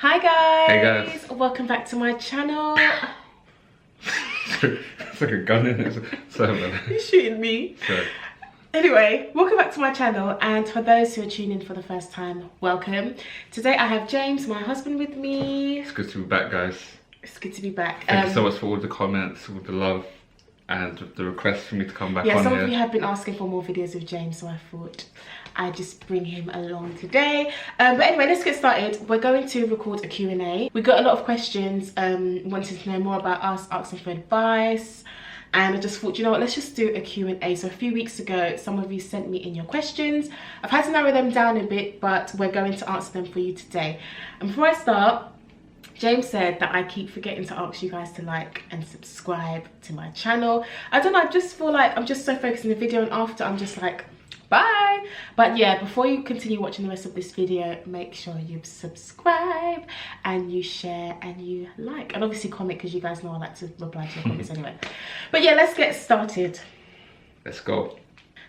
Hi guys! Hey guys! Welcome back to my channel. It's like a gun in it. You're shooting me. Sorry. Anyway, welcome back to my channel, and for those who are tuning in for the first time, welcome. Today I have James, my husband, with me. It's good to be back, guys. It's good to be back. Thank you so much for all the comments, all the love, and the requests for me to come back on some here. of you have been asking for more videos with James, so I thought I'd just bring him along today. But anyway, let's get started. We're going to record a Q&A. We got a lot of questions, wanting to know more about us, asking for advice. And I just thought, you know what, let's just do a Q&A. So a few weeks ago, some of you sent me in your questions. I've had to narrow them down a bit, but we're going to answer them for you today. And before I start, James said that I keep forgetting to ask you guys to like and subscribe to my channel. I don't know, I just feel like I'm just so focused on the video, and after I'm just like, bye. But yeah, before you continue watching the rest of this video, make sure you subscribe and you share and you like, and obviously comment, because you guys know I like to reply to your comments anyway. But yeah, let's get started. Let's go.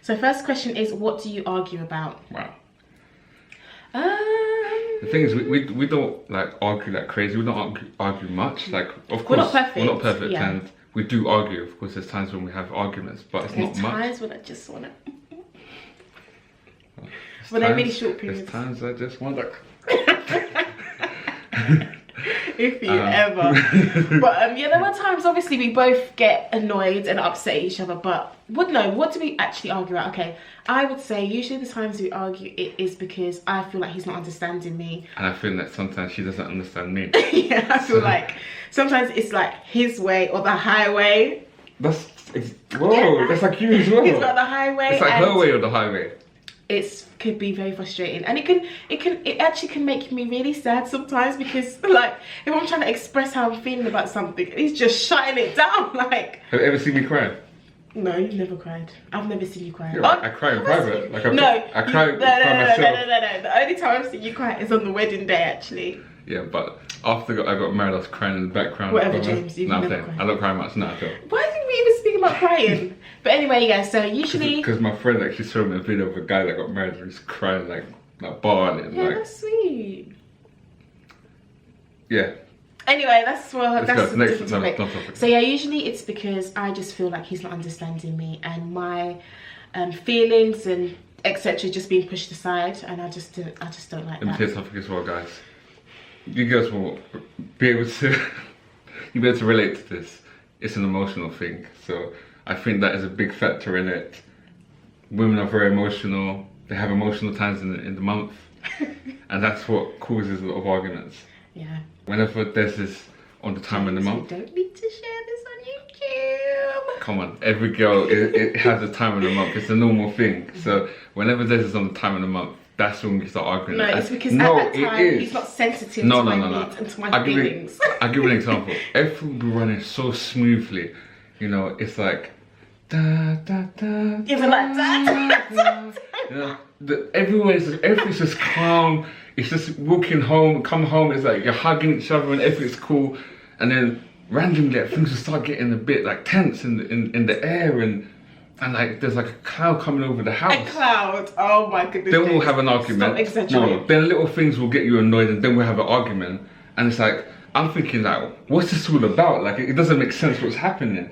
So first question is, what do you argue about? Wow. The thing is, we don't like argue like crazy. We don't argue much. Like, of course, we're not perfect, yeah. And we do argue. Of course, there's times when we have arguments, but it's not much. There's times when I just want to. Well, they're really short periods. There's times I just want to. If you ever. But yeah, there were times, obviously, we both get annoyed and upset at each other. But what do we actually argue about? Okay, I would say usually the times we argue, it is because I feel like he's not understanding me. And I feel that sometimes she doesn't understand me. Yeah, I feel like sometimes it's like his way or the highway. That's that's like you as well. He's got the highway. It's like her way or the highway. It could be very frustrating, and it actually can make me really sad sometimes, because like if I'm trying to express how I'm feeling about something, he's just shutting it down. Like, have you ever seen me cry? No, you've never cried. I've never seen you cry. Yeah, I cry in private. Like, I cry No. myself. No. The only time I've seen you cry is on the wedding day, actually. Yeah, but after I got married, I was crying in the background. Whatever, James. You've never cried. I don't cry much now. Why did we even speak about crying? But anyway, yeah. So usually, because my friend actually showed me a video of a guy that got married and he's crying like bawling. Yeah, like, that's sweet. Yeah. Anyway, that's a different topic. So yeah, usually it's because I just feel like he's not understanding me, and my feelings and etc. just being pushed aside, and I just don't like that. And here's something as well, guys. You guys will be able to relate to this. It's an emotional thing, so I think that is a big factor in it. Women are very emotional. They have emotional times in the month, and that's what causes a lot of arguments. Yeah. Whenever there's this on the time of the month. You don't need to share this on YouTube. Come on, every girl it has a time of the month. It's a normal thing. So whenever there's this on the time of the month, that's when we start arguing. No, it's because at that time he's not sensitive to my needs and to my feelings. I'll give you an example. Everything will be running so smoothly. You know, it's like da da da. Even like that. You know, everything's just calm. It's just walking home, come home, it's like you're hugging each other and everything's cool. And then randomly things will start getting a bit like tense in the air, and like there's like a cloud coming over the house. A cloud, oh my goodness. Then we'll have an argument. Stop exaggerating. No, then little things will get you annoyed, and then we'll have an argument. And it's like, I'm thinking like, what's this all about? Like, it doesn't make sense what's happening.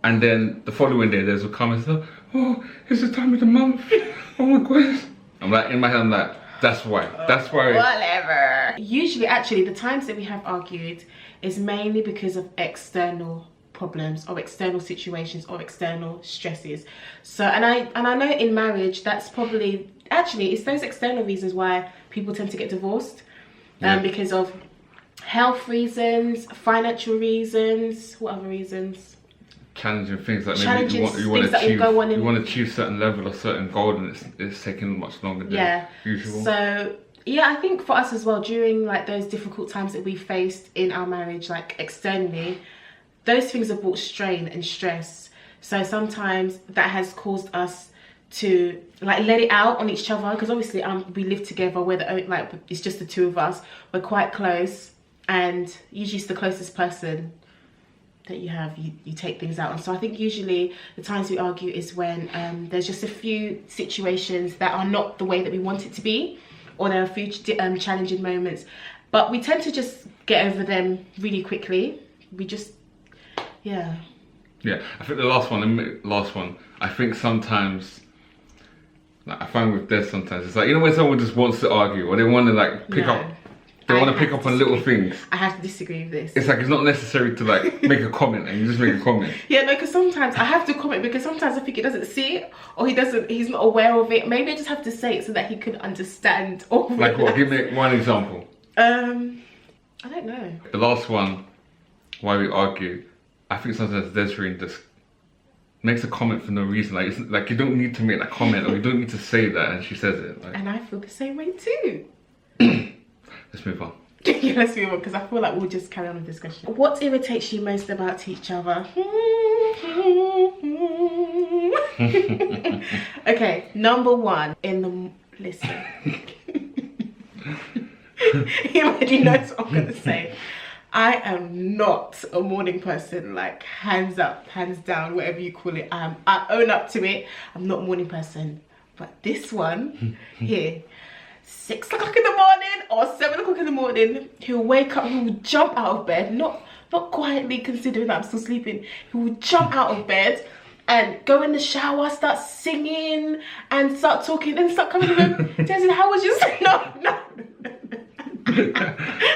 And then the following day there's a comment, oh, it's the time of the month. Oh my gosh. I'm like, in my head, I'm like, that's why. Whatever. Usually, actually, the times that we have argued is mainly because of external problems or external situations or external stresses. So, and I know in marriage, that's probably, actually, it's those external reasons why people tend to get divorced. Because of health reasons, financial reasons, what other reasons? Challenging things, like maybe you want to achieve certain level or certain goal, and it's taking much longer than usual. So yeah, I think for us as well, during like those difficult times that we faced in our marriage, like externally, those things have brought strain and stress. So sometimes that has caused us to like let it out on each other, because obviously we live together, like it's just the two of us, we're quite close, and usually it's the closest person that you have, you take things out on. So I think usually the times we argue is when there's just a few situations that are not the way that we want it to be, or there are a few challenging moments, but we tend to just get over them really quickly. We just, yeah, I think the last one, I think sometimes, like, I find with Des sometimes, it's like, you know, when someone just wants to argue, or they want to like pick up on little things. I have to disagree with this. It's like, it's not necessary to like make a comment, and you just make a comment. Yeah, no, because sometimes I have to comment, because sometimes I think he doesn't see it, or he's not aware of it. Maybe I just have to say it so that he can understand. Or like what? Give me one example. I don't know. The last one, why we argue, I think sometimes Desreen just makes a comment for no reason. Like, it's like, you don't need to make that comment, or you don't need to say that, and she says it. Like, and I feel the same way too. Let's move on. Yeah, let's move on, because I feel like we'll just carry on with this question. What irritates you most about each other? Okay, number one, listen. You already know what I'm gonna say. I am not a morning person, like hands up, hands down, whatever you call it. I own up to it. I'm not a morning person. But this one here, 6 o'clock in the morning or 7 o'clock in the morning, he'll wake up, he'll jump out of bed, not quietly considering that I'm still sleeping. He will jump out of bed and go in the shower, start singing and start talking and start coming home. Desreen, how was your sleep?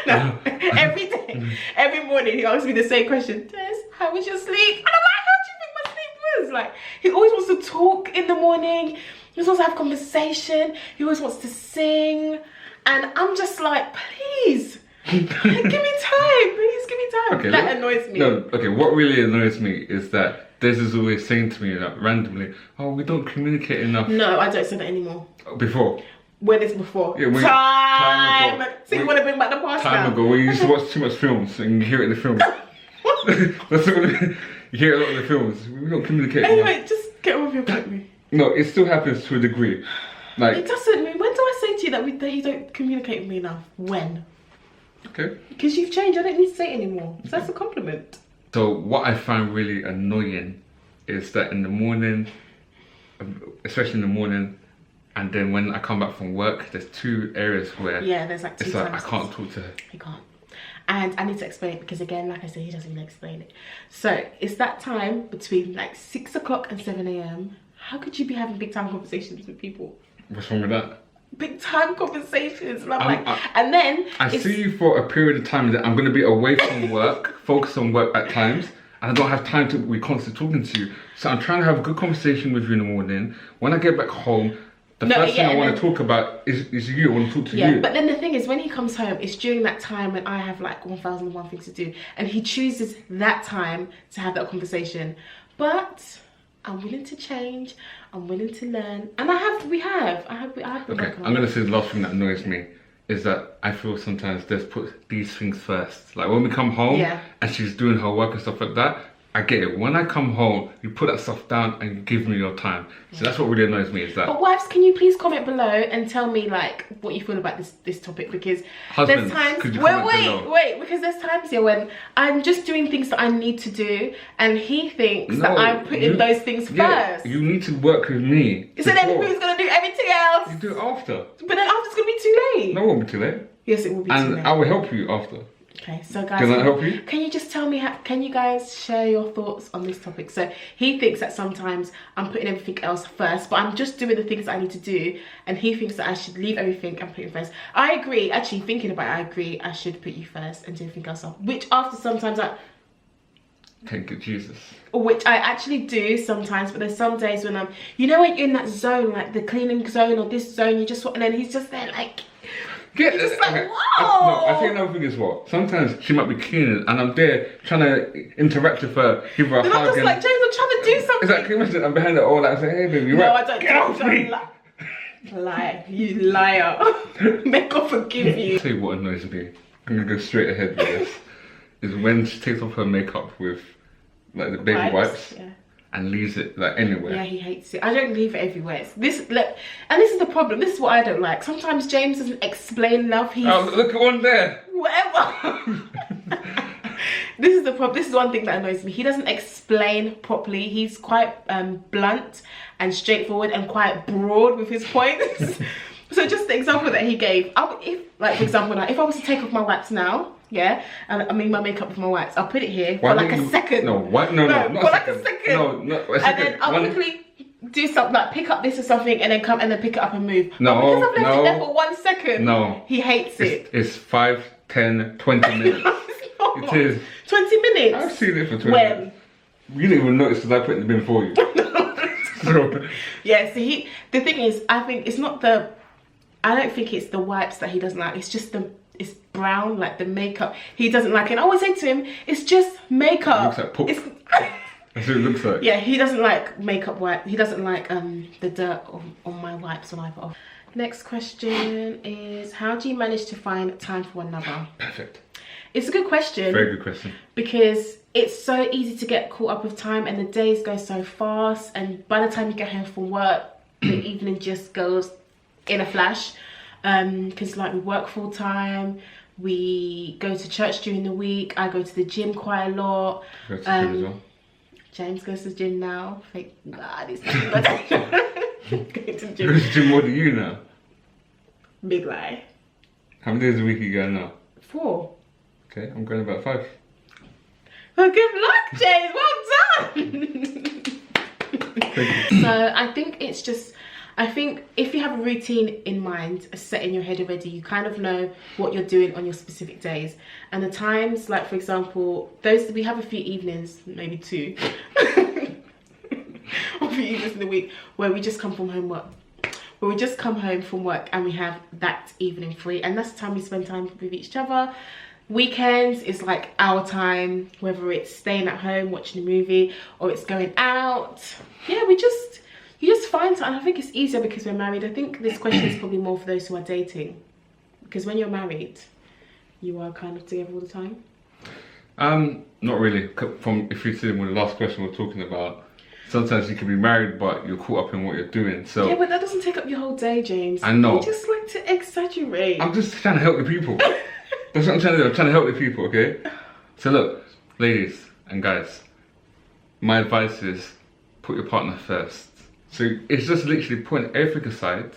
No, every day, every morning he asks me the same question. Des, how was your sleep? And I'm like, how do you think my sleep was? Like, he always wants to talk in the morning. He always wants to have conversation. He always wants to sing. And I'm just like, please, give me time. Please give me time. Okay, that annoys me. No, okay, what really annoys me is that Des is always saying to me, like, randomly, oh, we don't communicate enough. No, I don't say that anymore. Before? When it's before. Yeah, time ago. So you want to bring back the past time now? Ago, when you used to watch too much films and you hear it in the films. That's what you hear a lot in the films. We don't communicate anyway, enough. Just get on with your point. No, it still happens to a degree. Like, it doesn't. When do I say to you that you don't communicate with me enough? When? Okay. Because you've changed. I don't need to say it anymore. So that's a compliment. So what I find really annoying is that in the morning, especially in the morning, and then when I come back from work, there's 2 areas where there's like 2 times. Like, I can't talk to her. He can't. And I need to explain it, because again, like I said, he doesn't even explain it. So it's that time between like 6 o'clock and 7 a.m. How could you be having big time conversations with people? What's wrong with that? Big time conversations. And I'm like, and then I see you for a period of time that I'm going to be away from work, focus on work at times, and I don't have time to be constantly talking to you. So I'm trying to have a good conversation with you in the morning. When I get back home, the first thing I want to talk about is you. I want to talk to you. Yeah, but then the thing is, when he comes home, it's during that time when I have like 1001 things to do, and he chooses that time to have that conversation. But I'm willing to change. I'm willing to learn, and I have. Okay, I'm gonna say the last thing that annoys me is that I feel sometimes Des puts these things first. Like when we come home and she's doing her work and stuff like that, I get it. When I come home, you put that stuff down and you give me your time. So that's what really annoys me, is that. But wives, can you please comment below and tell me like what you feel about this topic? Because husbands, there's times could you wait, because there's times here when I'm just doing things that I need to do, and he thinks that I'm putting those things first. You need to work with me. So then who's gonna do everything else? You do it after. But then after it's gonna be too late. No, it won't be too late. Yes, it will be too late. And I will help you after. Okay, so guys, can I help you? Can you just tell me can you guys share your thoughts on this topic? So he thinks that sometimes I'm putting everything else first, but I'm just doing the things I need to do, and he thinks that I should leave everything and put it first. I agree, actually thinking about it, I agree I should put you first and do everything else off, which after sometimes thank you, Jesus. Which I actually do sometimes, but there's some days when when you're in that zone, like the cleaning zone or this zone, you just want, and then he's just there like, just like, whoa! I think another thing is what? Sometimes she might be cleaning and I'm there trying to interact with her, give her a hug. I'm just like, James, I'm trying to do something. Exactly, imagine I'm behind her all that, I say, hey baby, no, I don't. Lie, you liar. May God forgive you. I'll tell you what annoys me. I'm gonna go straight ahead with this. Is when she takes off her makeup with like the baby wipes. And leaves it like anywhere. Yeah, he hates it. I don't leave it everywhere. And this is the problem. This is what I don't like. Sometimes James doesn't explain enough. Oh, look at one there. Whatever. This is the problem. This is one thing that annoys me. He doesn't explain properly. He's quite blunt and straightforward and quite broad with his points. So just the example that he gave, if like for example, like if I was to take off my wipes now, yeah, and I mean my makeup with my wipes, I'll put it here for like a second. No, what? No, not for like a second. No, a second. And then I'll quickly do something like pick up this or something, and then come and then pick it up and move. No, but because I've left it there for 1 second. No, he hates it. It's 5, 10, 20 minutes. It is 20 minutes. I've seen it for 20 minutes. You didn't even notice because I put it in the bin for you. So. Yeah, so the thing is, I think it's not the, I don't think it's the wipes that he doesn't like, it's just it's brown, like the makeup he doesn't like. And I always say to him, it's just makeup. It looks like poop. That's what it looks like. Yeah, he doesn't like makeup wipe. He doesn't like the dirt on my wipes when I put off. Next question is, how do you manage to find time for one another? Perfect. It's a good question. Very good question. Because it's so easy to get caught up with time, and the days go so fast, and by the time you get home from work, the evening just goes in a flash. Because like we work full time, we go to church during the week, I go to the gym quite a lot. Go to the gym as well. James goes to the gym now. Thank God, he's not going to the gym. Goes to the gym more than you now. Big lie. How many days a week are you going now? 4. Okay, I'm going about 5. Well, good luck, James. Well done. So I think it's just, I think if you have a routine in mind, set in your head already, you kind of know what you're doing on your specific days. And the times, like for example, we have a few evenings, maybe 2, or a few evenings in the week where we just come from homework. Where we just come home from work and we have that evening free, and that's the time we spend time with each other. Weekends is like our time, whether it's staying at home watching a movie or it's going out. Yeah, you just find time. I think it's easier because we're married. I think this question is probably more for those who are dating, because when you're married, you are kind of together all the time. Not really. From if you see with the last question we're talking about, sometimes you can be married but you're caught up in what you're doing. So yeah, but that doesn't take up your whole day, James. I know. You just like to exaggerate. I'm just trying to help the people. That's what I'm trying to do. I'm trying to help the people, okay? So look, ladies and guys, my advice is put your partner first. So it's just literally putting everything aside,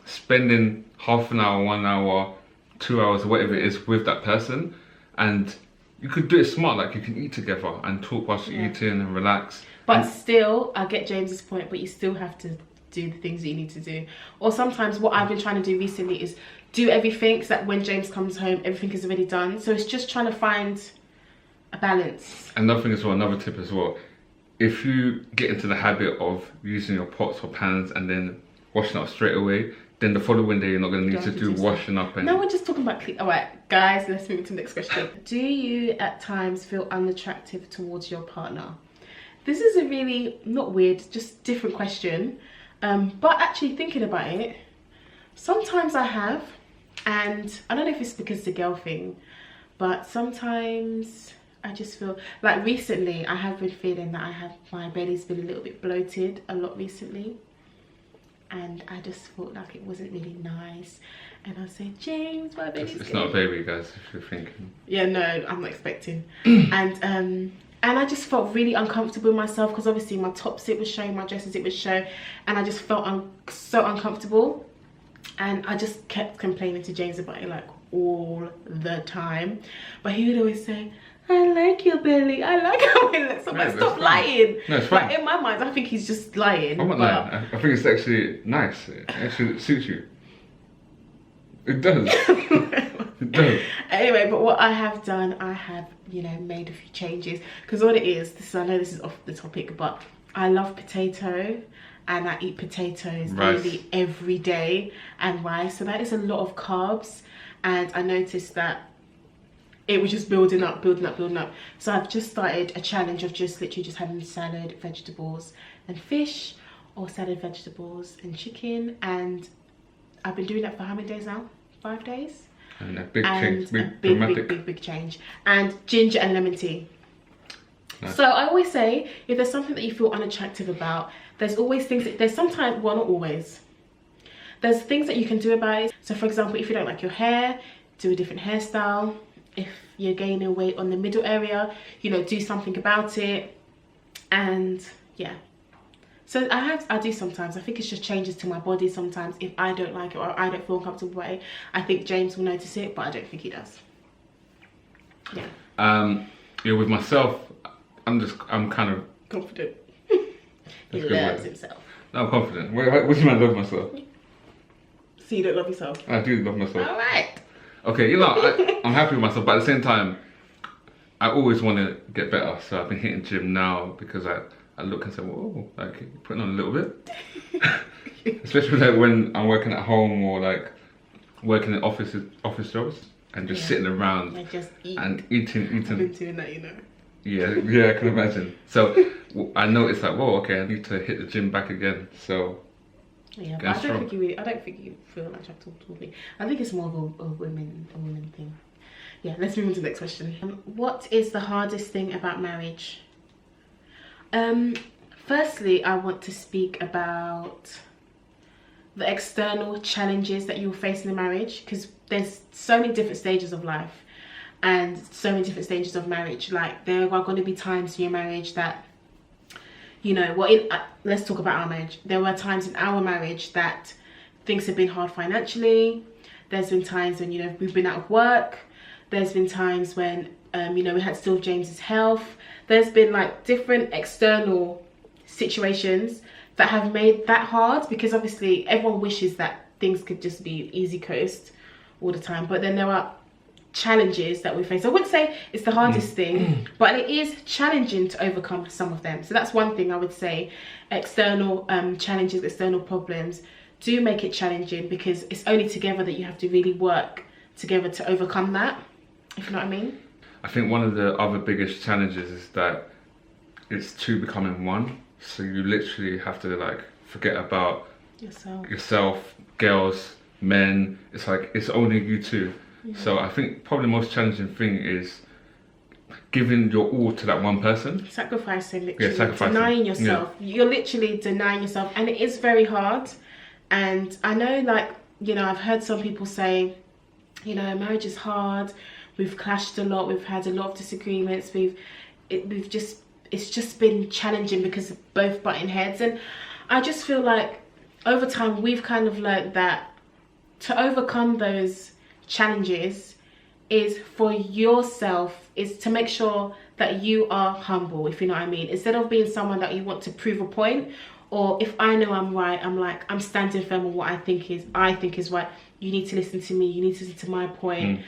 spending half an hour, 1 hour, 2 hours, whatever it is with that person. And you could do it smart, like you can eat together and talk whilst you're eating and relax. But still, I get James's point, but you still have to do the things that you need to do. Or sometimes what I've been trying to do recently is do everything so that when James comes home, everything is already done. So it's just trying to find a balance. Another thing as well, another tip as well. If you get into the habit of using your pots or pans and then washing up straight away, then the following day you're not going to need to do washing up. And no, we're just talking about clean. All right, guys, let's move to the next question. Do you at times feel unattractive towards your partner? This is a really, not weird, just different question. But actually thinking about it, sometimes I have, and I don't know if it's because it's a girl thing, but sometimes I just feel like recently I have been feeling that my belly's been a little bit bloated a lot recently, and I just felt like it wasn't really nice. And I said, James, my belly's it's not a baby, guys, if you're thinking. Yeah, no, I'm not expecting. And I just felt really uncomfortable with myself, because obviously my top zip was showing, my dresses it would show, and I just felt so uncomfortable. And I just kept complaining to James about it like all the time. But he would always say, I like your belly, I like how it looks. I'm like, stop lying. No, it's fine. But in my mind, I think he's just lying. I'm not lying. I think it's actually nice. It actually suits you. It does. It does. Anyway, but what I have done, I have, made a few changes. Because what it is, I know this is off the topic, but I love potato. And I eat potatoes nearly every day, and rice. So that is a lot of carbs. And I noticed that it was just building up. So I've just started a challenge of just literally just having salad, vegetables and fish, or salad, vegetables and chicken. And I've been doing that for how many days now? 5 days? And a big change. Big change. And ginger and lemon tea. Nice. So I always say, if there's something that you feel unattractive about, there's always things there's sometimes, well, not always, there's things that you can do about it. So for example, if you don't like your hair, do a different hairstyle. If you're gaining weight on the middle area, do something about it. And yeah, So I do sometimes. I think it's just changes to my body sometimes. If I don't like it or I don't feel comfortable with it, I think James will notice it, but I don't think he does. Yeah. With myself, I'm kind of confident. He loves himself. No, I'm confident. What do you mean I love myself? So you don't love yourself? I do love myself. All right. Okay, I'm happy with myself, but at the same time, I always want to get better. So I've been hitting gym now because I look and say, whoa, like you're putting on a little bit. Especially like when I'm working at home or like working in office jobs and just sitting around and eating. I've been doing that, you know. Yeah, I can imagine. So I noticed like, whoa, okay, I need to hit the gym back again. So yeah, but I don't think you feel like I've talked to me. I think it's more of a women thing. Yeah, let's move on to the next question. What is the hardest thing about marriage? Firstly, I want to speak about the external challenges that you'll face in a marriage, because there's so many different stages of life and so many different stages of marriage. Like there are going to be times in your marriage that, you know, let's talk about our marriage. There were times in our marriage that things have been hard financially. There's been times when, you know, we've been out of work. There's been times when, you know, we had to deal with James's health. There's been like different external situations that have made that hard, because obviously everyone wishes that things could just be easy coast all the time. But then there are challenges that we face. I wouldn't say it's the hardest thing, but it is challenging to overcome some of them. So that's one thing I would say. External challenges, external problems do make it challenging, because it's only together that you have to really work together to overcome that, if you know what I mean. I think one of the other biggest challenges is that it's two becoming one. So you literally have to like forget about yourself, girls, men. It's like it's only you two. So I think probably the most challenging thing is giving your all to that one person. Sacrificing, literally. Denying yourself. Yeah. You're literally denying yourself, and it is very hard. And I know, like, you know, I've heard some people say, you know, marriage is hard. We've clashed a lot. We've had a lot of disagreements. It's just been challenging because of both butting heads. And I just feel like over time we've kind of learned that to overcome those challenges is for yourself, is to make sure that you are humble, if you know what I mean. Instead of being someone that you want to prove a point, or if I know I'm right, I'm like, I'm standing firm on what I think is right. You need to listen to me. You need to listen to my point.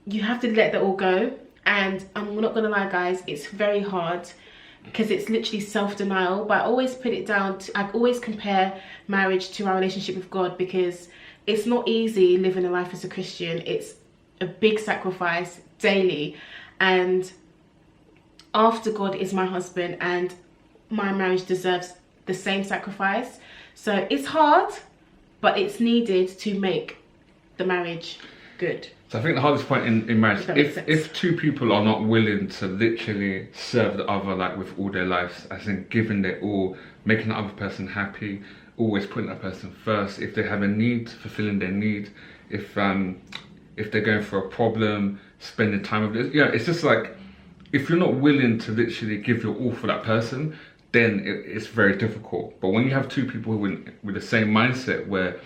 You have to let that all go. And I'm not gonna lie, guys, it's very hard, because it's literally self-denial. But I always put it down to, I always compare marriage to our relationship with God, because it's not easy living a life as a Christian. It's a big sacrifice daily, and after God is my husband, and my marriage deserves the same sacrifice. So it's hard, but it's needed to make the marriage good. So I think the hardest point in marriage, if two people are not willing to literally serve the other like with all their lives, as in giving their all, making the other person happy, always putting that person first. If they have a need, fulfilling their need. If they're going through a problem, spending time with it. Yeah, it's just like, if you're not willing to literally give your all for that person, then it's very difficult. But when you have two people with the same mindset, where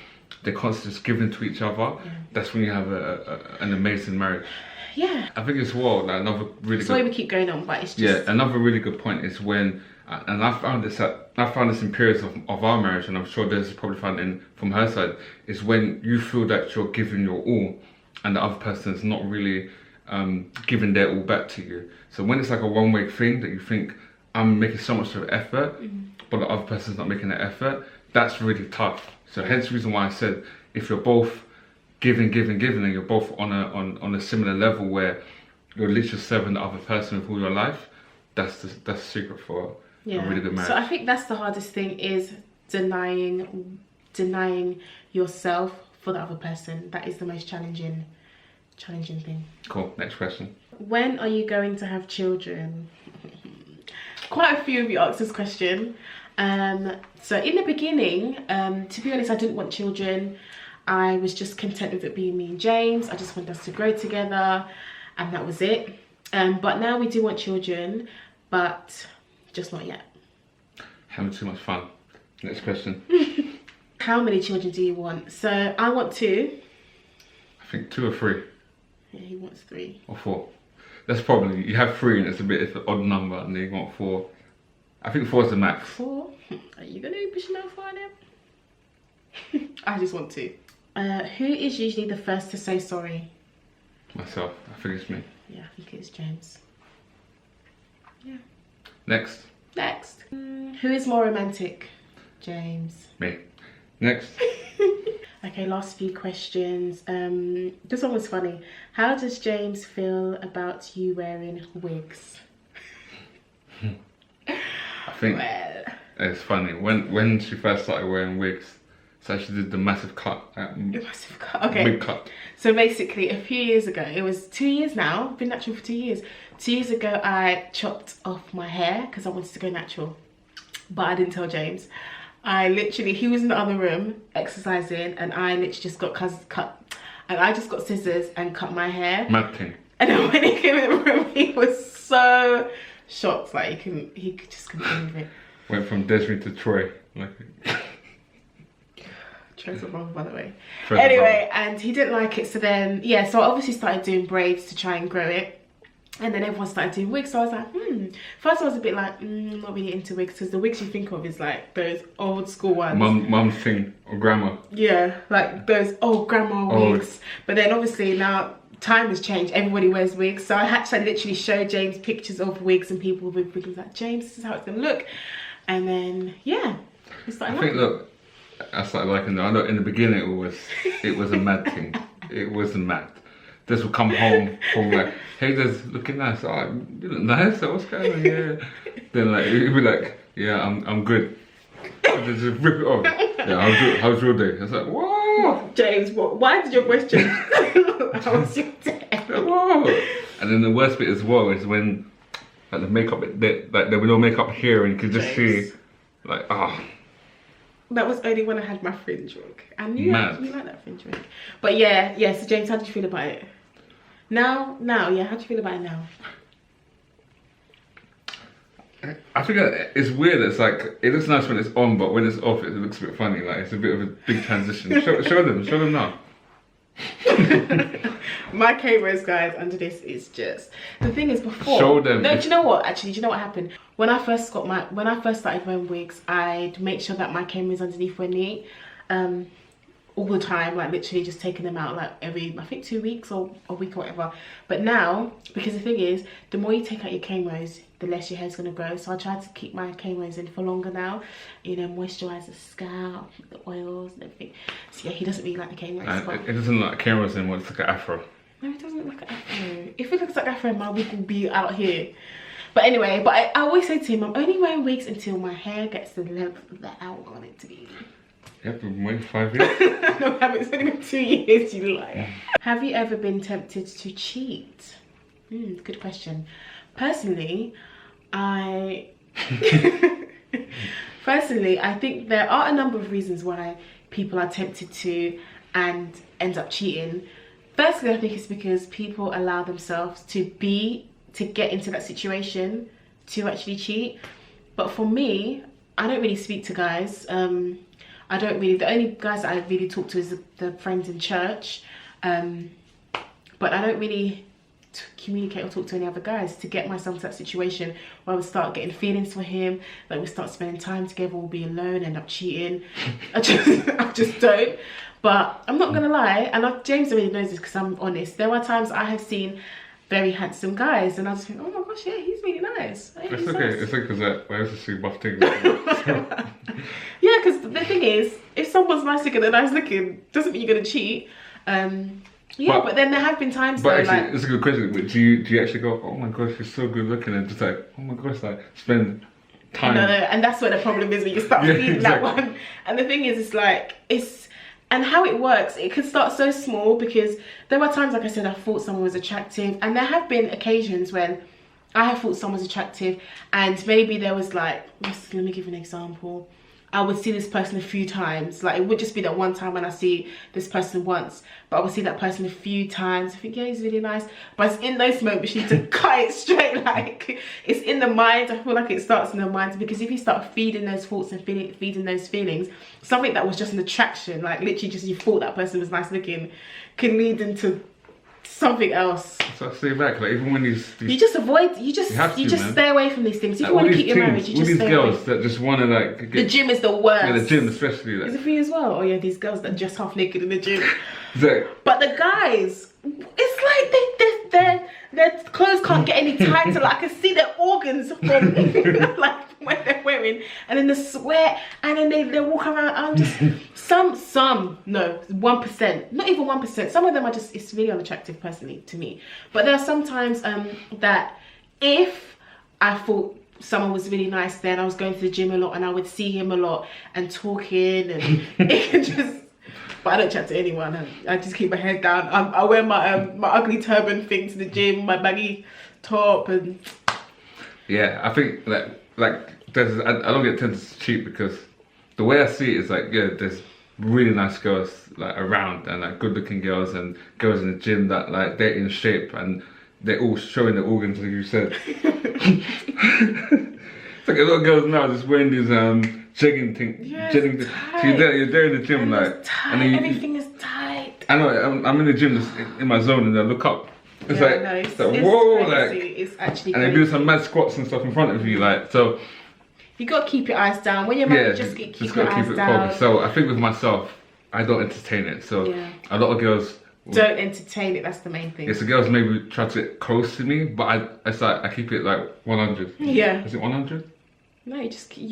they're constantly just giving to each other, that's when you have an amazing marriage. Yeah. I think as well, like another really Sorry we keep going on, but it's just... Yeah, another really good point is when, and I found this in periods of our marriage, and I'm sure Des probably found it from her side, is when you feel that you're giving your all, and the other person's not really giving their all back to you. So when it's like a one-way thing, that you think, I'm making so much of an effort, but the other person's not making that effort, that's really tough. So hence the reason why I said, if you're both giving, and you're both on a similar level where you're literally serving the other person with all your life, that's the secret for a really good marriage. So I think that's the hardest thing, is denying yourself for the other person. That is the most challenging thing. Cool. Next question. When are you going to have children? Quite a few of you asked this question. So in the beginning, to be honest, I didn't want children. I was just content with it being me and James. I just wanted us to grow together, and that was it. But now we do want children, but just not yet. Having too much fun. Next question. How many children do you want? So I want 2. I think 2 or 3. Yeah, he wants 3. Or 4. That's probably, you have 3 and it's an odd number, and then you want 4. I think 4 is the max. 4? Are you gonna be pushing out 4 now? I just want 2. Who is usually the first to say sorry? Myself. I think it's me. Yeah, I think it's James. Yeah. Next. Who is more romantic? James. Me. Next. Okay, last few questions. This one was funny. How does James feel about you wearing wigs? I think it's funny. When she first started wearing wigs, so she did the massive cut. Okay. Big cut. So basically, a few years ago, it was 2 years now. I've been natural for 2 years. 2 years ago, I chopped off my hair because I wanted to go natural, but I didn't tell James. He was in the other room exercising, and I literally just got I just got scissors and cut my hair. Mad thing. And then when he came in the room, he was so shocked, like he just couldn't believe it. Went from Desreen to Troy, like. Troy's a wrong, by the way. Anyway, and he didn't like it, so then so I obviously started doing braids to try and grow it. And then everyone started doing wigs, so I was like, First I was a bit like, I'm not really into wigs, because the wigs you think of is like those old school ones. Mum's thing, or grandma. Yeah, like those old grandma wigs. But then obviously now time has changed, everybody wears wigs. So I had to literally show James pictures of wigs and people with wigs. He was like, James, this is how it's gonna look. And then, we started liking it. I started liking them. I know in the beginning it was a mad thing. It was mad. This would come home from like, hey, this looking nice. Oh, you look nice. So what's going on? Yeah. Then like he'd be like, yeah, I'm good. Just rip it off. Yeah, how's your day? I was like, whoa. James, why did your voice change? How was your day? Whoa. And then the worst bit as well is when like the makeup, there was no makeup here, and you could just see like, That was only when I had my fringe wig. I knew you like that fringe wig. But so James, how did you feel about it? Now, how do you feel about it now? I think it's weird. It's like, it looks nice when it's on, but when it's off, it looks a bit funny. Like, it's a bit of a big transition. Show them now. My cameras, guys, under this is just, the thing is, before, show them. No, do you know what? Actually, do you know what happened? When I first started wearing wigs, I'd make sure that my cameras underneath were neat, all the time, like literally just taking them out like every, I think 2 weeks or a week or whatever. But now, because the thing is, the more you take out your cameras, the less your hair's gonna grow. So I try to keep my cameras in for longer now, moisturize the scalp, the oils and everything. So yeah, he doesn't really like the cameras. It doesn't look like cameras in, it's like an afro. No, it doesn't look like an afro. If it looks like afro, my wig will be out here. But anyway, I always say to him, I'm only wearing wigs until my hair gets the length that I want it to be. Yep, been waiting 5 years. No, it's only been 2 years, you liar. Have you ever been tempted to cheat? Good question. Personally, I think there are a number of reasons why people are tempted to and end up cheating. Firstly, I think it's because people allow themselves to get into that situation to actually cheat. But for me, I don't really speak to guys. The only guys that I really talk to is the friends in church. But I don't really communicate or talk to any other guys to get myself to that situation where I would start getting feelings for him, like we start spending time together, we'll be alone, end up cheating. I just don't. But I'm not gonna lie, and James already knows this because I'm honest. There are times I have seen very handsome guys, and I just think, oh my gosh, yeah, he's really nice. Yeah, it's okay. Nice. It's like because I also see buff things. Yeah, because the thing is, if someone's nice looking and nice looking, doesn't mean you're gonna cheat. But then there have been times. But though, actually, it's a good question. But do you actually go, oh my gosh, you're so good looking, and just like, oh my gosh, like spend time. No, and that's where the problem is when you start feeling that one. And the thing is, and how it works, it can start so small, because there were times, like I said, I thought someone was attractive, and there have been occasions when I have thought someone was attractive, and maybe there was like, let me give you an example. I would see this person a few times. Like, it would just be that one time when I see this person once, but I would see that person a few times. I think, yeah, he's really nice. But it's in those moments you need to cut it straight. Like, it's in the mind. I feel like it starts in the mind, because if you start feeding those thoughts and feeding those feelings, something that was just an attraction, like literally just you thought that person was nice looking, can lead into something else. So I say back, like, even when you just avoid, you just stay away from these things. If you want to keep your marriage, you just stay away. All these girls that just want to like get, the gym is the worst. Yeah, the gym especially. Like. Is it for you as well? Oh yeah, these girls that dress half naked in the gym. Exactly. But the guys, it's like their clothes can't get any tighter. Like, I can see their organs from like when they're wearing, and then the sweat, and then they walk around. I'm just no 1%, not even 1%. Some of them are just, it's really unattractive personally to me. But there are sometimes that if I thought someone was really nice, then I was going to the gym a lot and I would see him a lot and talking, and it can just. But I don't chat to anyone. I just keep my head down. I wear my my ugly turban thing to the gym, my baggy top, and yeah, I think like there's I don't get tempted to cheat, because the way I see it is like, yeah, there's really nice girls like around, and like good looking girls and girls in the gym that like they're in shape and they're all showing their organs, like you said. It's like a lot of girls now just wearing these jogging things. Yeah, so you're there in the gym, and like, and then everything is tight. I know, I'm in the gym just in my zone, and I look up. It's yeah, like, no, it's whoa, crazy. like, it's actually and crazy. they do some mad squats and stuff in front of you, like, so. You got to keep your eyes down. When you're married, just keep your eyes down. Focused. So I think with myself, I don't entertain it. So yeah. A lot of girls don't entertain it. That's the main thing. Yeah, so girls maybe try to get close to me, but I keep it like 100. Yeah. Is it 100? No, you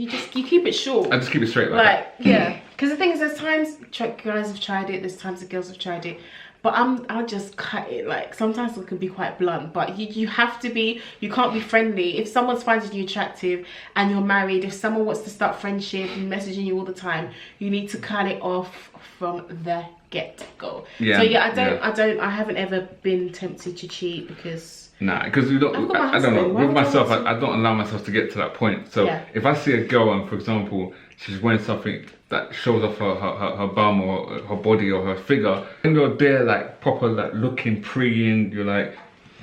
keep it short. I just keep it straight like yeah. Because the thing is, there's times guys have tried it, there's times the girls have tried it, but I'll just cut it. Like, sometimes it can be quite blunt, but you have to be, you can't be friendly. If someone's finding you attractive and you're married, if someone wants to start friendship and messaging you all the time, you need to cut it off from the get-go. Yeah. So yeah, I haven't ever been tempted to cheat, because nah, because I don't know. With myself, I don't allow myself to get to that point. So if I see a girl and, for example, she's wearing something that shows off her bum or her body or her figure, and you're there like proper like looking preying, you're like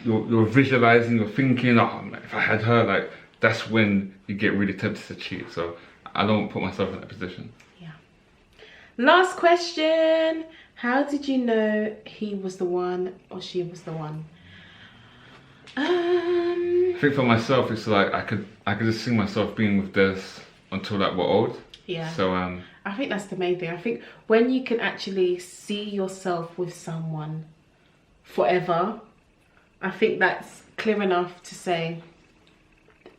you're visualizing, you're thinking, oh man, if I had her, like, that's when you get really tempted to cheat. So I don't put myself in that position. Yeah. Last question: how did you know he was the one or she was the one? I think for myself, it's like I could just see myself being with Des until like we're old. Yeah. So I think that's the main thing. I think when you can actually see yourself with someone forever, I think that's clear enough to say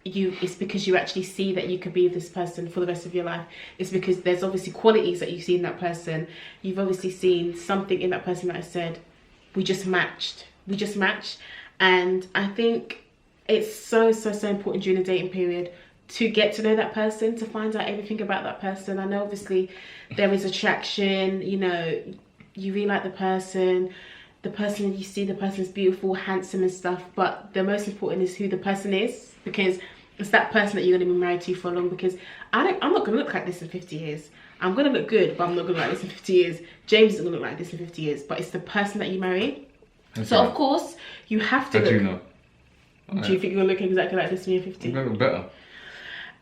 it's because you actually see that you could be with this person for the rest of your life. It's because there's obviously qualities that you see in that person. You've obviously seen something in that person that I said, we just matched. And I think it's so important during the dating period to get to know that person, to find out everything about that person. I know obviously there is attraction, you know, you really like the person you see, the person's beautiful, handsome and stuff, but the most important is who the person is, because it's that person that you're going to be married to for long. Because I'm not going to look like this in 50 years. I'm going to look good, but I'm not going to look like this in 50 years. James isn't going to look like this in 50 years, but it's the person that you marry. That's so right. Of course you have to look. Do you know? Do you think you're looking exactly like this when you're 50? I'm going to look better.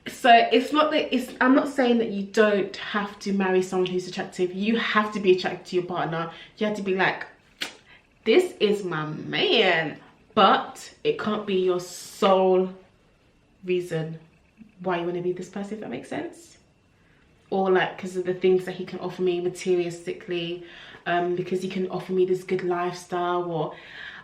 So it's not that I'm not saying that you don't have to marry someone who's attractive. You have to be attracted to your partner. You have to be like, this is my man, but it can't be your sole reason why you want to be this person, if that makes sense. Or like because of the things that he can offer me materialistically, because he can offer me this good lifestyle. Or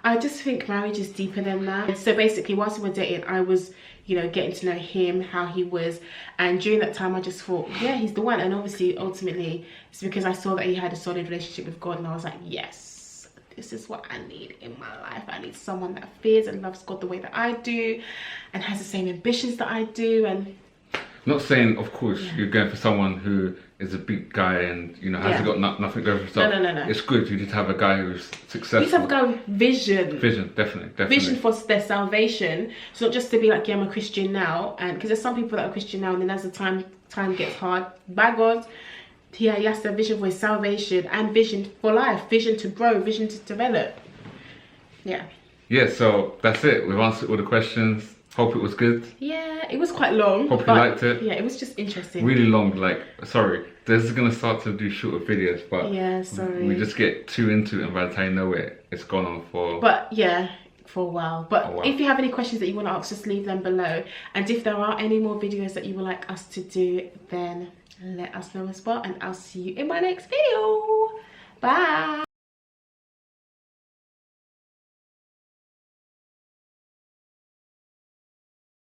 I just think marriage is deeper than that. So basically, whilst we were dating, I was, you know, getting to know him, how he was, and during that time I just thought, yeah, he's the one. And obviously ultimately it's because I saw that he had a solid relationship with God, and I was like, yes, this is what I need in my life. I need someone that fears and loves God the way that I do, and has the same ambitions that I do. And Not saying, of course, you're going for someone who is a big guy and, you know, hasn't got nothing going for himself. No. It's good. You need to have a guy who's successful. You need to have a guy with vision. Vision, definitely. Vision for their salvation. It's not just to be like, yeah, I'm a Christian now. And because there's some people that are Christian now, and then as the time gets hard, by God, he has to have vision for his salvation and vision for life, vision to grow, vision to develop. Yeah, so that's it. We've answered all the questions. Hope it was good. Yeah, it was quite long. Hope you liked it. Yeah, it was just interesting. Really long, like, sorry. This is going to start to do shorter videos, but yeah, sorry. We just get too into it, and by the time you know it, it's gone on for... But yeah, for a while. But if you have any questions that you want to ask, just leave them below. And if there are any more videos that you would like us to do, then let us know as well. And I'll see you in my next video. Bye.